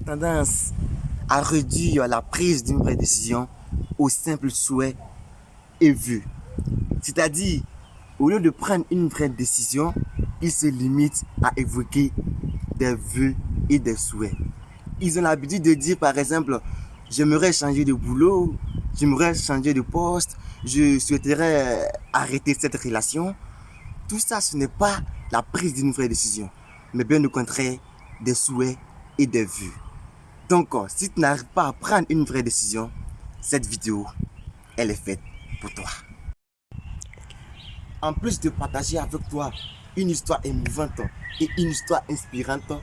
Tendance à réduire la prise d'une vraie décision au simple souhait et vue. C'est-à-dire, au lieu de prendre une vraie décision, ils se limitent à évoquer des vœux et des souhaits. Ils ont l'habitude de dire, par exemple, j'aimerais changer de boulot, j'aimerais changer de poste, je souhaiterais arrêter cette relation. Tout ça, ce n'est pas la prise d'une vraie décision, mais bien au contraire, des souhaits et des vœux. Donc, si tu n'arrives pas à prendre une vraie décision, cette vidéo, elle est faite pour toi. En plus de partager avec toi une histoire émouvante et une histoire inspirante,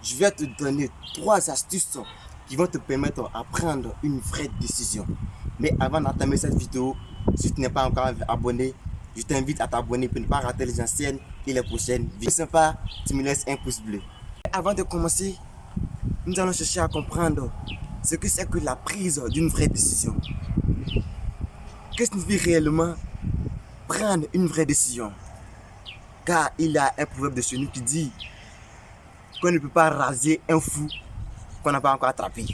je vais te donner 3 astuces qui vont te permettre à prendre une vraie décision. Mais avant d'entamer cette vidéo, si tu n'es pas encore abonné, je t'invite à t'abonner pour ne pas rater les anciennes et les prochaines vidéos. Si c'est sympa, tu me laisses un pouce bleu. Avant de commencer, nous allons chercher à comprendre ce que c'est que la prise d'une vraie décision. Que signifie réellement prendre une vraie décision? Car il y a un proverbe de chez nous qui dit qu'on ne peut pas raser un fou qu'on n'a pas encore attrapé.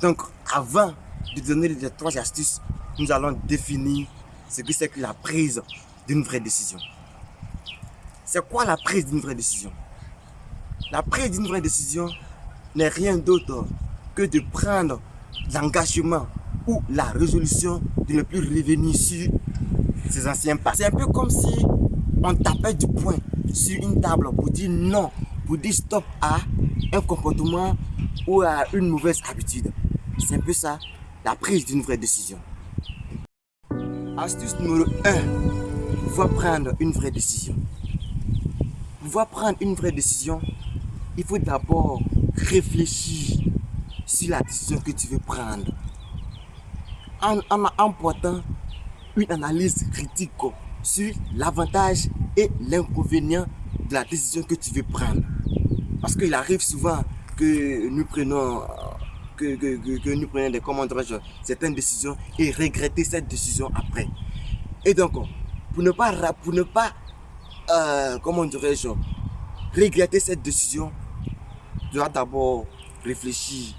Donc, avant de donner les 3 astuces, nous allons définir ce que c'est que la prise d'une vraie décision. C'est quoi la prise d'une vraie décision? La prise d'une vraie décision n'est rien d'autre que de prendre l'engagement ou la résolution de ne plus revenir sur ses anciens pas. C'est un peu comme si on tapait du poing sur une table pour dire non, pour dire stop à un comportement ou à une mauvaise habitude. C'est un peu ça, la prise d'une vraie décision. Astuce numéro 1, pouvoir prendre une vraie décision. Pouvoir prendre une vraie décision, il faut d'abord réfléchir sur la décision que tu veux prendre. En portant une analyse critique sur l'avantage et l'inconvénient de la décision que tu veux prendre. Parce qu'il arrive souvent que nous prenions certaines décisions et regretter cette décision après. Et donc, pour ne pas regretter cette décision, tu dois d'abord réfléchir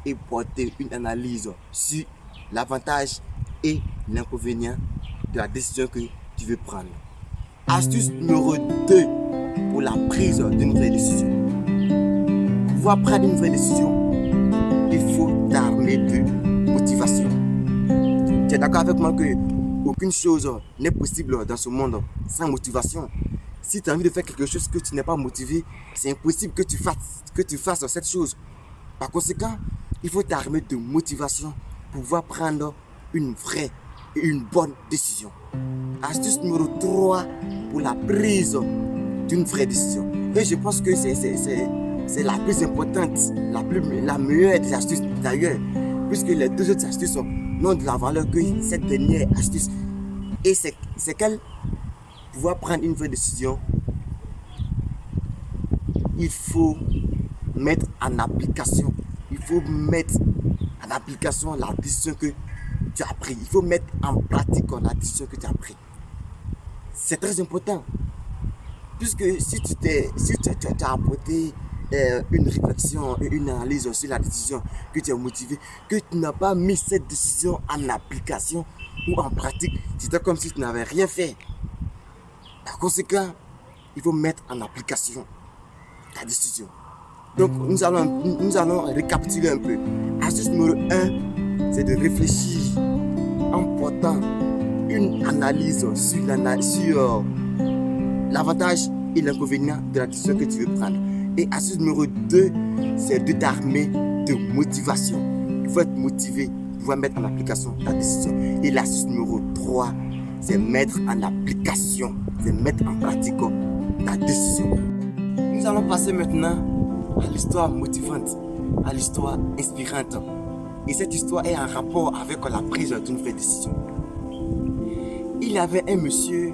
et porter une analyse sur l'avantage et l'inconvénient de la décision que tu veux prendre. Astuce numéro 2 pour la prise d'une vraie décision. Pour pouvoir prendre une vraie décision, il faut t'armer de motivation. Tu es d'accord avec moi que aucune chose n'est possible dans ce monde sans motivation. Si tu as envie de faire quelque chose que tu n'es pas motivé, c'est impossible que tu fasses cette chose. Par conséquent, il faut t'armer de motivation pour pouvoir prendre une vraie et une bonne décision. Astuce numéro 3 pour la prise d'une vraie décision. Et je pense que c'est la plus importante, la meilleure des astuces d'ailleurs, puisque les 2 autres astuces n'ont de la valeur que cette dernière astuce. Et c'est qu'elle pouvoir prendre une vraie décision, il faut mettre en application. Il faut mettre en application la décision que tu as prise. Il faut mettre en pratique la décision que tu as prise. C'est très important. Puisque si tu as apporté une réflexion et une analyse sur la décision, que tu es motivé, que tu n'as pas mis cette décision en application ou en pratique, c'est comme si tu n'avais rien fait. Par conséquent, il faut mettre en application ta décision. Donc, nous allons récapituler un peu. Astuce numéro 1, c'est de réfléchir en portant une analyse sur l'avantage et l'inconvénient de la décision que tu veux prendre. Et astuce numéro 2, c'est de t'armer de motivation. Il faut être motivé pour pouvoir mettre en application ta décision. Et l'astuce numéro 3, c'est mettre en application, c'est mettre en pratique ta décision. Nous allons passer maintenant à l'histoire motivante, à l'histoire inspirante. Et cette histoire est en rapport avec la prise d'une vraie décision. Il y avait un monsieur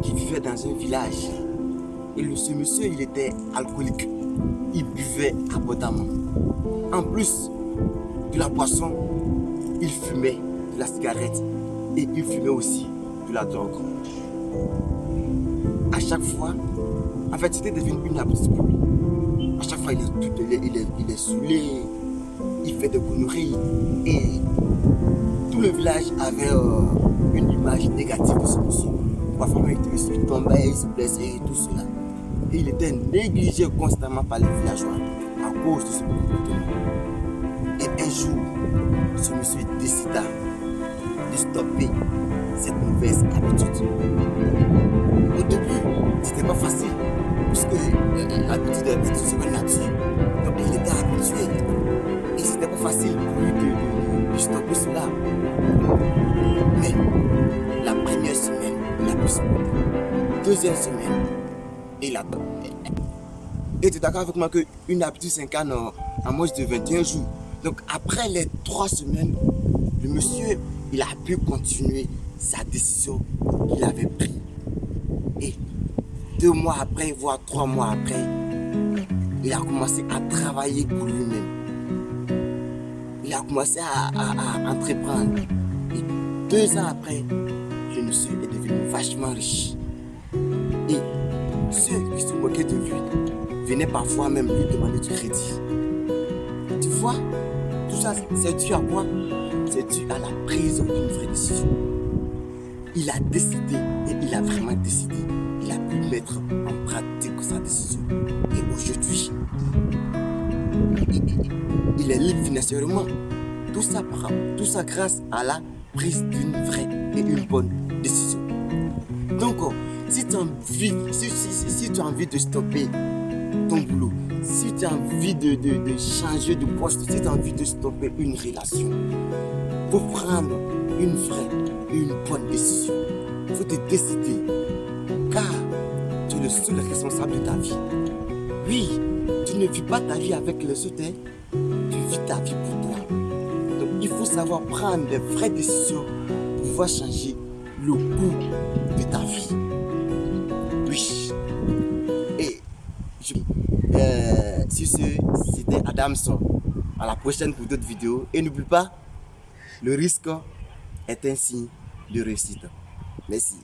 qui vivait dans un village. Et ce monsieur, il était alcoolique. Il buvait abondamment. En plus de la boisson, il fumait de la cigarette et il fumait aussi de la drogue. À chaque fois, en fait, c'était devenu une habitude pour lui. À chaque fois, il est saoulé, il fait des conneries. Et tout le village avait une image négative de ce monsieur. Parfois, il tombait, il se blessait et tout cela. Et il était négligé constamment par les villageois à cause de ce comportement. Et un jour, ce monsieur décida de stopper cette mauvaise habitude. Au début, c'était pas facile, puisque l'habitude est une seconde nature. Donc il était habitué. Et c'était pas facile pour lui de stopper cela. Mais la première semaine, il a pu se porter. Deuxième semaine, il a tombé. Et tu es d'accord avec moi qu'une habitude s'incarne en moins de 21 jours. Donc après les 3 semaines, le monsieur, il a pu continuer sa décision qu'il avait prise. Et 2 mois après, voire 3 mois après, il a commencé à travailler pour lui-même. Il a commencé à entreprendre. Et 2 ans après, le monsieur est devenu vachement riche. Et ceux qui se moquaient de lui venaient parfois même lui demander du crédit. Tu vois, tout ça, c'est dû à quoi? C'est dû à la prise d'une vraie décision. Il a décidé, et il a vraiment décidé. Il a pu mettre en pratique sa décision. Et aujourd'hui, il est libre financièrement. Tout ça grâce à la prise d'une vraie et une bonne décision. Donc, si tu as envie de stopper ton boulot, si tu as envie de changer de poste, si tu as envie de stopper une relation, il faut prendre une vraie et une bonne décision. Il faut te décider, car tu es le seul responsable de ta vie. Oui, tu ne vis pas ta vie avec les autres, tu vis ta vie pour toi. Donc il faut savoir prendre des vraies décisions pour pouvoir changer le cours de ta vie. Oui. Et si c'était Adamson. À la prochaine pour d'autres vidéos. Et n'oublie pas, le risque est un signe de réussite. Merci.